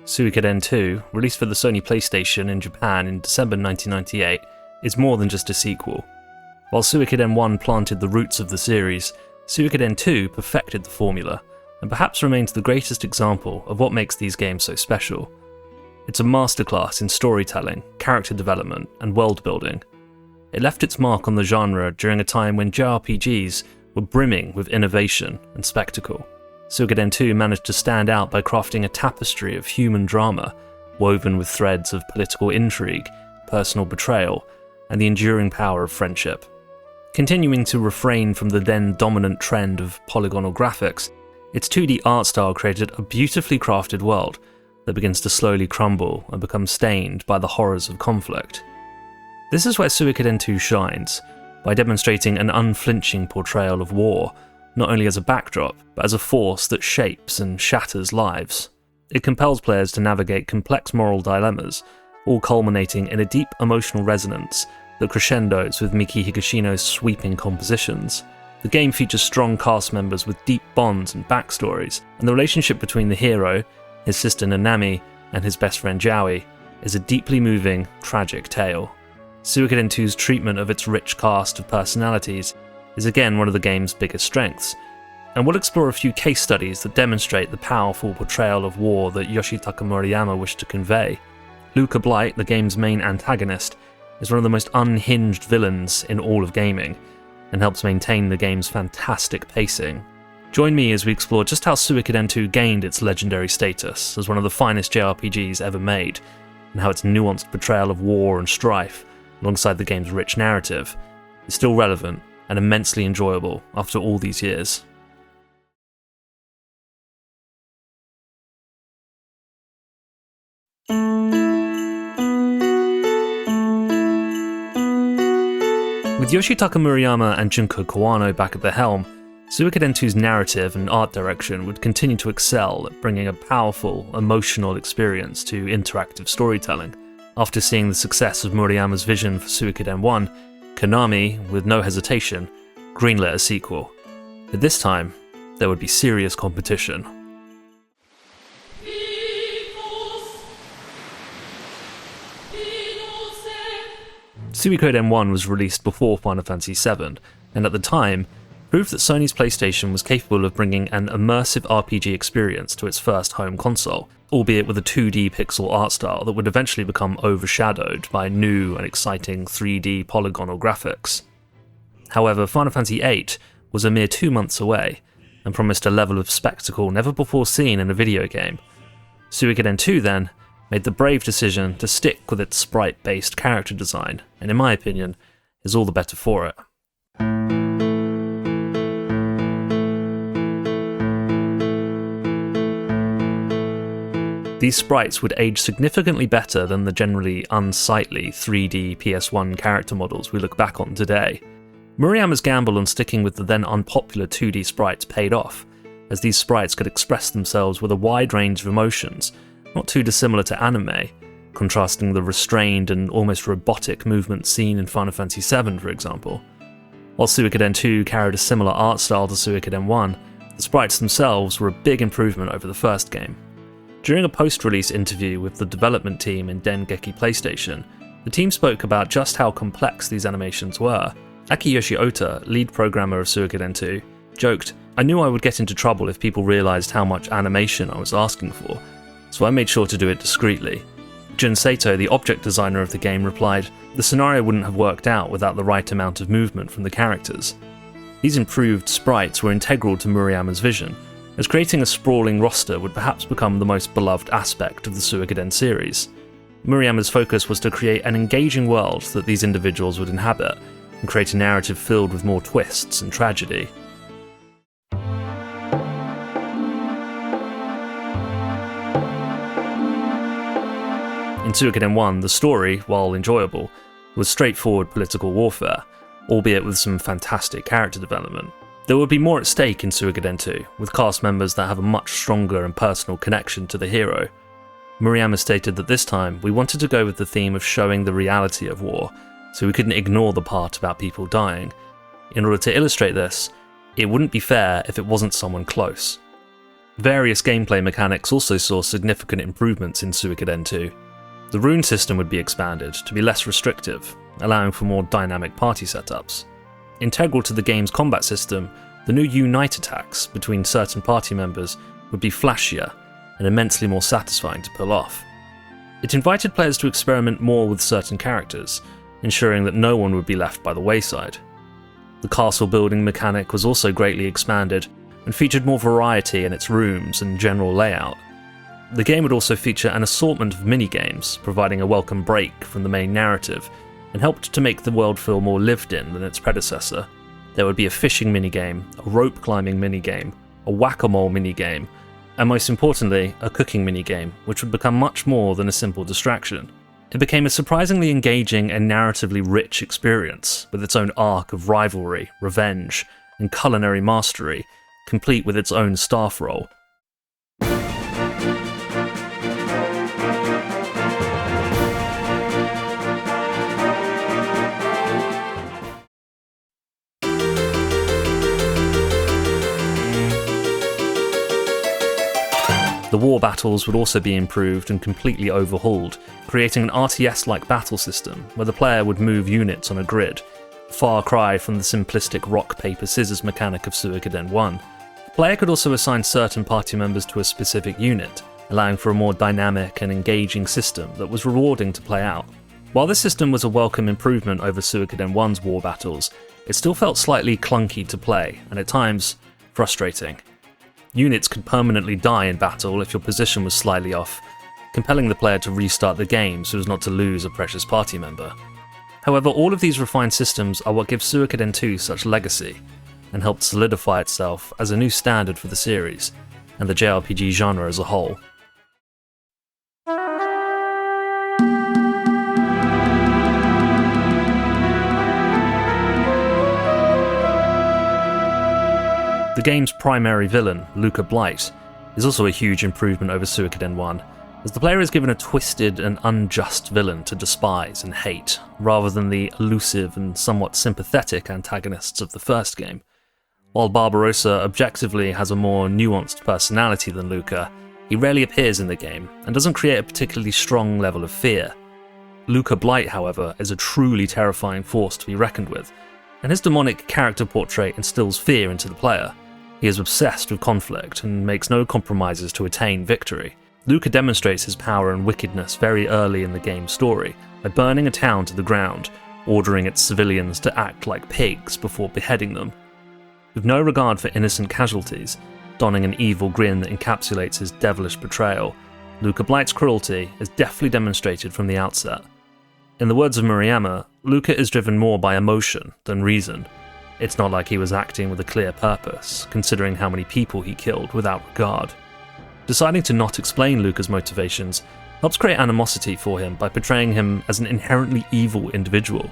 Suikoden II, released for the Sony Playstation in Japan in December 1998, is more than just a sequel. While Suikoden I planted the roots of the series, Suikoden II perfected the formula, and perhaps remains the greatest example of what makes these games so special. It's a masterclass in storytelling, character development, and world building. It left its mark on the genre during a time when JRPGs were brimming with innovation and spectacle. Suikoden II managed to stand out by crafting a tapestry of human drama, woven with threads of political intrigue, personal betrayal, and the enduring power of friendship. Continuing to refrain from the then dominant trend of polygonal graphics, its 2D art style created a beautifully crafted world that begins to slowly crumble and become stained by the horrors of conflict. This is where Suikoden II shines, by demonstrating an unflinching portrayal of war, not only as a backdrop, but as a force that shapes and shatters lives. It compels players to navigate complex moral dilemmas, all culminating in a deep emotional resonance that crescendos with Miki Higashino's sweeping compositions. The game features strong cast members with deep bonds and backstories, and the relationship between the hero, his sister Nanami, and his best friend Jowy is a deeply moving, tragic tale. Suikoden II's treatment of its rich cast of personalities is again one of the game's biggest strengths, and we'll explore a few case studies that demonstrate the powerful portrayal of war that Yoshitaka Murayama wished to convey. Luca Blight, the game's main antagonist, is one of the most unhinged villains in all of gaming, and helps maintain the game's fantastic pacing. Join me as we explore just how Suikoden II gained its legendary status as one of the finest JRPGs ever made, and how its nuanced portrayal of war and strife, alongside the game's rich narrative, is still relevant and immensely enjoyable after all these years. With Yoshitaka Murayama and Junko Kawano back at the helm, Suikoden II's narrative and art direction would continue to excel at bringing a powerful, emotional experience to interactive storytelling. After seeing the success of Murayama's vision for Suikoden I, Konami, with no hesitation, greenlit a sequel. But this time, there would be serious competition. Suikoden I was released before Final Fantasy VII, and at the time, proved that Sony's PlayStation was capable of bringing an immersive RPG experience to its first home console, albeit with a 2D pixel art style that would eventually become overshadowed by new and exciting 3D polygonal graphics. However, Final Fantasy VIII was a mere 2 months away, and promised a level of spectacle never before seen in a video game. Suikoden II, then, made the brave decision to stick with its sprite-based character design, and in my opinion, is all the better for it. These sprites would age significantly better than the generally unsightly 3D PS1 character models we look back on today. Murayama's gamble on sticking with the then unpopular 2D sprites paid off, as these sprites could express themselves with a wide range of emotions, not too dissimilar to anime, contrasting the restrained and almost robotic movements seen in Final Fantasy VII, for example. While Suikoden II carried a similar art style to Suikoden I, the sprites themselves were a big improvement over the first game. During a post-release interview with the development team in Dengeki PlayStation, the team spoke about just how complex these animations were. Akiyoshi Ota, lead programmer of Suikoden II, joked, "I knew I would get into trouble if people realised how much animation I was asking for, so I made sure to do it discreetly." Jun Sato, the object designer of the game, replied, "The scenario wouldn't have worked out without the right amount of movement from the characters." These improved sprites were integral to Murayama's vision, as creating a sprawling roster would perhaps become the most beloved aspect of the Suikoden series. Murayama's focus was to create an engaging world that these individuals would inhabit, and create a narrative filled with more twists and tragedy. In Suikoden I, the story, while enjoyable, was straightforward political warfare, albeit with some fantastic character development. There would be more at stake in Suikoden II, with cast members that have a much stronger and personal connection to the hero. Murayama stated that this time we wanted to go with the theme of showing the reality of war, so we couldn't ignore the part about people dying. In order to illustrate this, it wouldn't be fair if it wasn't someone close. Various gameplay mechanics also saw significant improvements in Suikoden II. The rune system would be expanded to be less restrictive, allowing for more dynamic party setups. Integral to the game's combat system, the new unite attacks between certain party members would be flashier and immensely more satisfying to pull off. It invited players to experiment more with certain characters, ensuring that no one would be left by the wayside. The castle building mechanic was also greatly expanded and featured more variety in its rooms and general layout. The game would also feature an assortment of mini-games, providing a welcome break from the main narrative, and helped to make the world feel more lived in than its predecessor. There would be a fishing minigame, a rope climbing minigame, a whack-a-mole minigame, and most importantly, a cooking minigame, which would become much more than a simple distraction. It became a surprisingly engaging and narratively rich experience, with its own arc of rivalry, revenge, and culinary mastery, complete with its own staff role. The war battles would also be improved and completely overhauled, creating an RTS-like battle system where the player would move units on a grid, a far cry from the simplistic rock-paper-scissors mechanic of Suikoden I. The player could also assign certain party members to a specific unit, allowing for a more dynamic and engaging system that was rewarding to play out. While this system was a welcome improvement over Suikoden I's war battles, it still felt slightly clunky to play, and at times, frustrating. Units could permanently die in battle if your position was slightly off, compelling the player to restart the game so as not to lose a precious party member. However, all of these refined systems are what gives Suikoden II such legacy, and helped solidify itself as a new standard for the series, and the JRPG genre as a whole. The game's primary villain, Luca Blight, is also a huge improvement over Suikoden I, as the player is given a twisted and unjust villain to despise and hate, rather than the elusive and somewhat sympathetic antagonists of the first game. While Barbarossa objectively has a more nuanced personality than Luca, he rarely appears in the game, and doesn't create a particularly strong level of fear. Luca Blight, however, is a truly terrifying force to be reckoned with, and his demonic character portrait instills fear into the player. He is obsessed with conflict and makes no compromises to attain victory. Luca demonstrates his power and wickedness very early in the game's story by burning a town to the ground, ordering its civilians to act like pigs before beheading them. With no regard for innocent casualties, donning an evil grin that encapsulates his devilish betrayal, Luca Blight's cruelty is deftly demonstrated from the outset. In the words of Murayama, Luca is driven more by emotion than reason. It's not like he was acting with a clear purpose, considering how many people he killed without regard. Deciding to not explain Luca's motivations helps create animosity for him by portraying him as an inherently evil individual.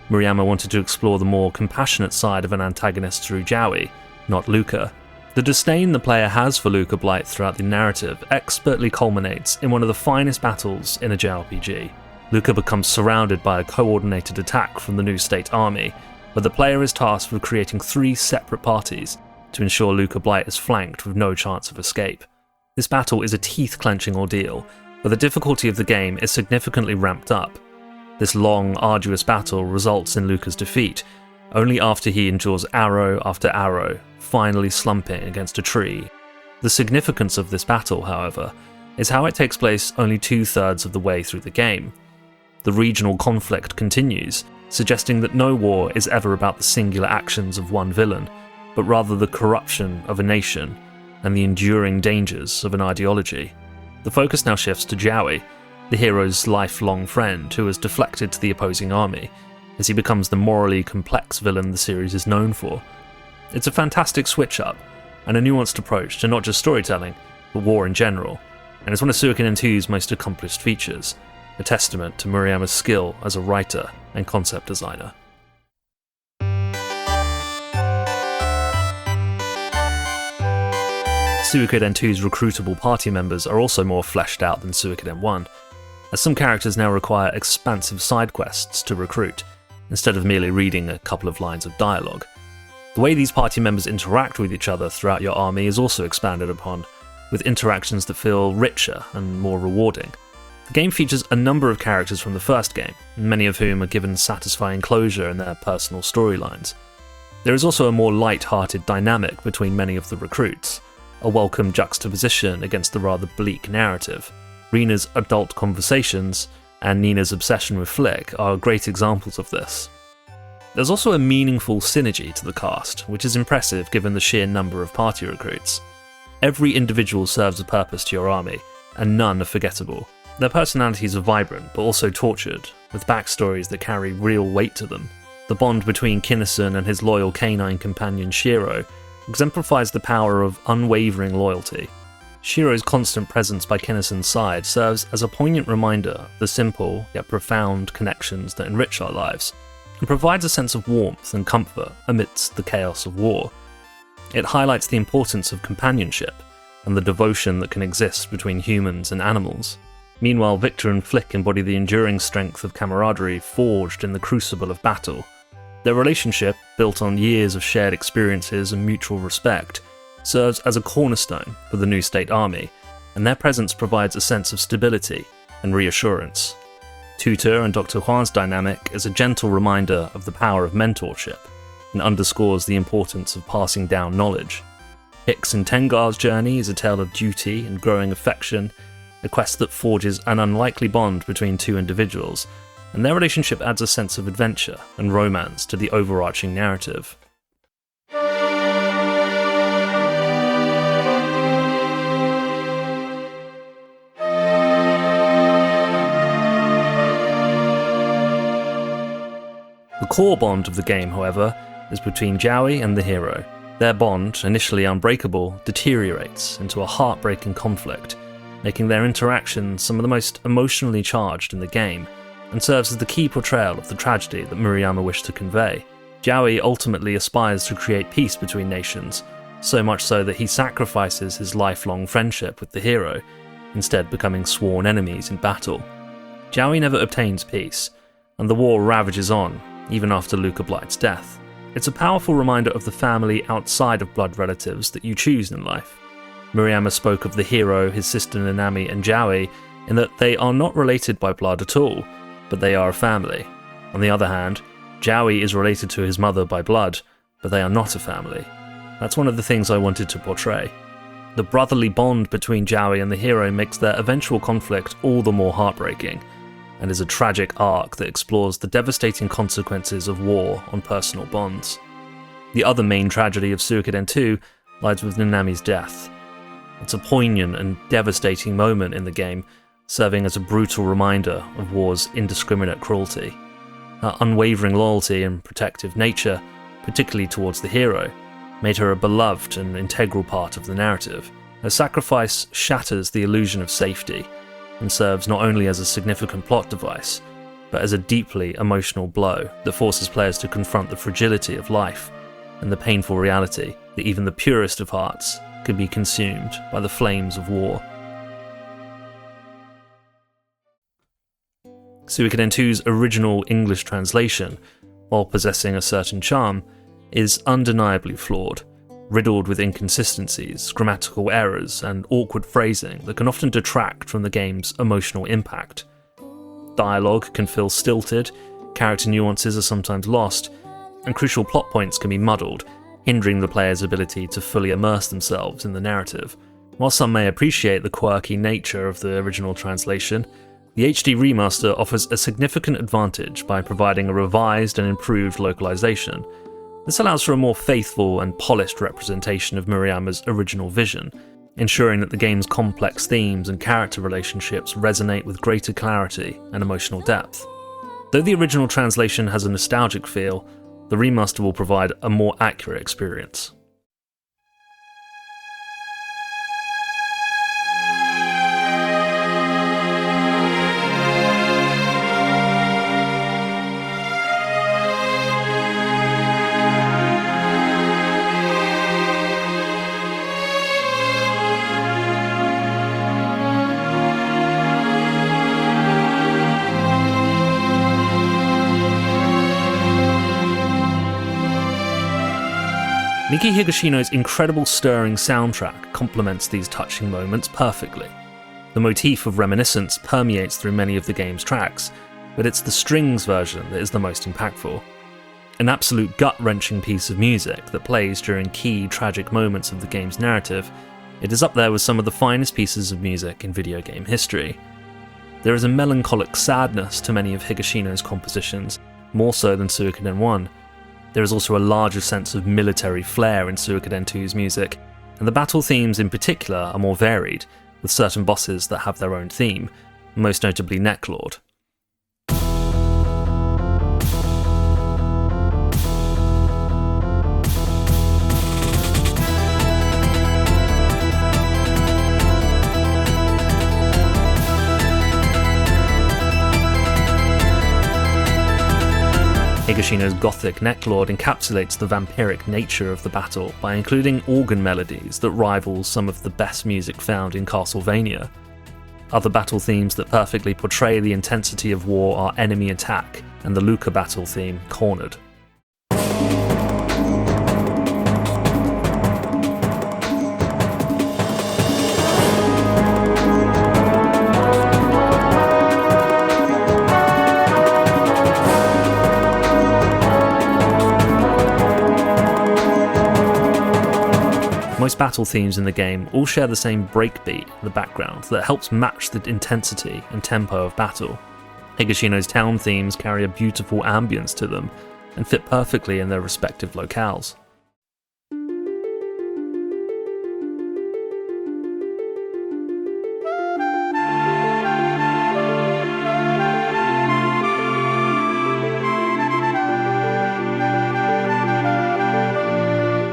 Murayama wanted to explore the more compassionate side of an antagonist through Jowy, not Luca. The disdain the player has for Luca Blight throughout the narrative expertly culminates in one of the finest battles in a JRPG. Luca becomes surrounded by a coordinated attack from the new state army, where the player is tasked with creating 3 separate parties to ensure Luca Blight is flanked with no chance of escape. This battle is a teeth-clenching ordeal, where the difficulty of the game is significantly ramped up. This long, arduous battle results in Luca's defeat, only after he endures arrow after arrow, finally slumping against a tree. The significance of this battle, however, is how it takes place only 2/3 of the way through the game. The regional conflict continues, suggesting that no war is ever about the singular actions of one villain, but rather the corruption of a nation and the enduring dangers of an ideology. The focus now shifts to Jowy, the hero's lifelong friend who has deflected to the opposing army, as he becomes the morally complex villain the series is known for. It's a fantastic switch-up, and a nuanced approach to not just storytelling, but war in general, and it's one of Suikoden II's most accomplished features, a testament to Murayama's skill as a writer and concept designer. Suikoden II's recruitable party members are also more fleshed out than Suikoden I, as some characters now require expansive side quests to recruit, instead of merely reading a couple of lines of dialogue. The way these party members interact with each other throughout your army is also expanded upon, with interactions that feel richer and more rewarding. The game features a number of characters from the first game, many of whom are given satisfying closure in their personal storylines. There is also a more light-hearted dynamic between many of the recruits, a welcome juxtaposition against the rather bleak narrative. Rina's adult conversations and Nina's obsession with Flick are great examples of this. There's also a meaningful synergy to the cast, which is impressive given the sheer number of party recruits. Every individual serves a purpose to your army, and none are forgettable. Their personalities are vibrant, but also tortured, with backstories that carry real weight to them. The bond between Kinnison and his loyal canine companion Shiro exemplifies the power of unwavering loyalty. Shiro's constant presence by Kinnison's side serves as a poignant reminder of the simple yet profound connections that enrich our lives, and provides a sense of warmth and comfort amidst the chaos of war. It highlights the importance of companionship and the devotion that can exist between humans and animals. Meanwhile, Victor and Flick embody the enduring strength of camaraderie forged in the crucible of battle. Their relationship, built on years of shared experiences and mutual respect, serves as a cornerstone for the new state army, and their presence provides a sense of stability and reassurance. Tutor and Dr. Huan's dynamic is a gentle reminder of the power of mentorship, and underscores the importance of passing down knowledge. Hicks and Tengar's journey is a tale of duty and growing affection, a quest that forges an unlikely bond between two individuals, and their relationship adds a sense of adventure and romance to the overarching narrative. The core bond of the game, however, is between Jowy and the hero. Their bond, initially unbreakable, deteriorates into a heartbreaking conflict, making their interactions some of the most emotionally charged in the game, and serves as the key portrayal of the tragedy that Murayama wished to convey. Jowy ultimately aspires to create peace between nations, so much so that he sacrifices his lifelong friendship with the hero, instead becoming sworn enemies in battle. Jowy never obtains peace, and the war ravages on, even after Luca Blight's death. It's a powerful reminder of the family outside of blood relatives that you choose in life. Murayama spoke of the hero, his sister Nanami, and Jowy in that they are not related by blood at all, but they are a family. On the other hand, Jowy is related to his mother by blood, but they are not a family. That's one of the things I wanted to portray. The brotherly bond between Jowy and the hero makes their eventual conflict all the more heartbreaking, and is a tragic arc that explores the devastating consequences of war on personal bonds. The other main tragedy of Suikoden II lies with Nanami's death. It's a poignant and devastating moment in the game, serving as a brutal reminder of war's indiscriminate cruelty. Her unwavering loyalty and protective nature, particularly towards the hero, made her a beloved and integral part of the narrative. Her sacrifice shatters the illusion of safety, and serves not only as a significant plot device, but as a deeply emotional blow that forces players to confront the fragility of life and the painful reality that even the purest of hearts could be consumed by the flames of war. Suikoden II's original English translation, while possessing a certain charm, is undeniably flawed, riddled with inconsistencies, grammatical errors, and awkward phrasing that can often detract from the game's emotional impact. Dialogue can feel stilted, character nuances are sometimes lost, and crucial plot points can be muddled, hindering the player's ability to fully immerse themselves in the narrative. While some may appreciate the quirky nature of the original translation, the HD remaster offers a significant advantage by providing a revised and improved localization. This allows for a more faithful and polished representation of Murayama's original vision, ensuring that the game's complex themes and character relationships resonate with greater clarity and emotional depth. Though the original translation has a nostalgic feel, the remaster will provide a more accurate experience. Miki Higashino's incredible stirring soundtrack complements these touching moments perfectly. The motif of reminiscence permeates through many of the game's tracks, but it's the strings version that is the most impactful. An absolute gut-wrenching piece of music that plays during key tragic moments of the game's narrative, it is up there with some of the finest pieces of music in video game history. There is a melancholic sadness to many of Higashino's compositions, more so than Suikoden I. There is also a larger sense of military flair in Suikoden II's music, and the battle themes in particular are more varied, with certain bosses that have their own theme, most notably Necklord. Higashino's gothic Necklord encapsulates the vampiric nature of the battle by including organ melodies that rival some of the best music found in Castlevania. Other battle themes that perfectly portray the intensity of war are Enemy Attack and the Luca battle theme, Cornered. Most battle themes in the game all share the same breakbeat in the background that helps match the intensity and tempo of battle. Higashino's town themes carry a beautiful ambience to them and fit perfectly in their respective locales.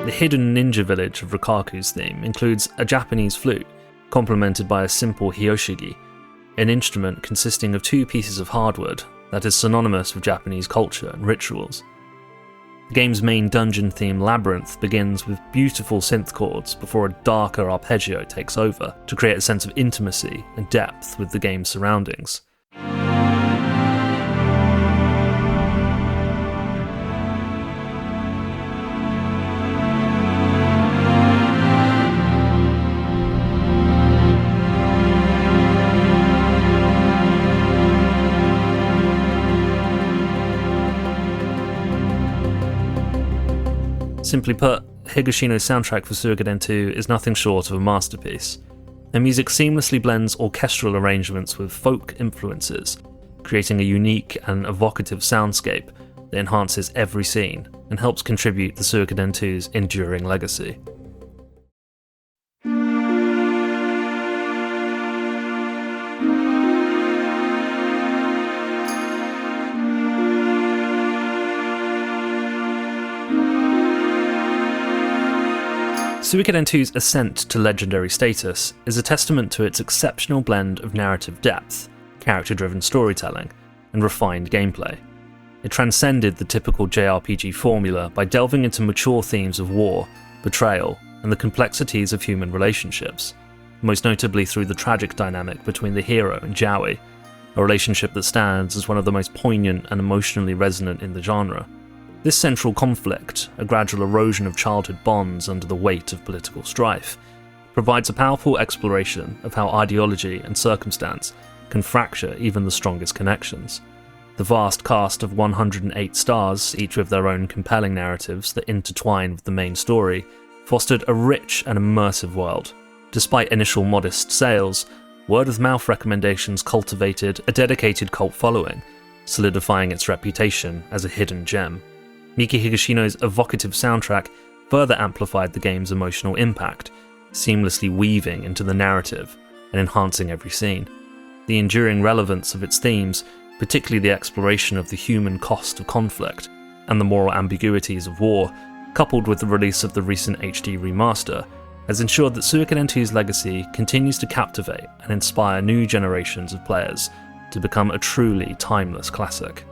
The hidden ninja village of Rikaku's theme includes a Japanese flute, complemented by a simple hyoshigi, an instrument consisting of two pieces of hardwood that is synonymous with Japanese culture and rituals. The game's main dungeon theme, Labyrinth, begins with beautiful synth chords before a darker arpeggio takes over to create a sense of intimacy and depth with the game's surroundings. Simply put, Higashino's soundtrack for Suikoden II is nothing short of a masterpiece. Their music seamlessly blends orchestral arrangements with folk influences, creating a unique and evocative soundscape that enhances every scene and helps contribute to Suikoden II's enduring legacy. Suikoden II's ascent to legendary status is a testament to its exceptional blend of narrative depth, character-driven storytelling, and refined gameplay. It transcended the typical JRPG formula by delving into mature themes of war, betrayal, and the complexities of human relationships, most notably through the tragic dynamic between the hero and Jowy, a relationship that stands as one of the most poignant and emotionally resonant in the genre. This central conflict, a gradual erosion of childhood bonds under the weight of political strife, provides a powerful exploration of how ideology and circumstance can fracture even the strongest connections. The vast cast of 108 stars, each with their own compelling narratives that intertwine with the main story, fostered a rich and immersive world. Despite initial modest sales, word-of-mouth recommendations cultivated a dedicated cult following, solidifying its reputation as a hidden gem. Miki Higashino's evocative soundtrack further amplified the game's emotional impact, seamlessly weaving into the narrative and enhancing every scene. The enduring relevance of its themes, particularly the exploration of the human cost of conflict and the moral ambiguities of war, coupled with the release of the recent HD remaster, has ensured that Suikoden II's legacy continues to captivate and inspire new generations of players to become a truly timeless classic.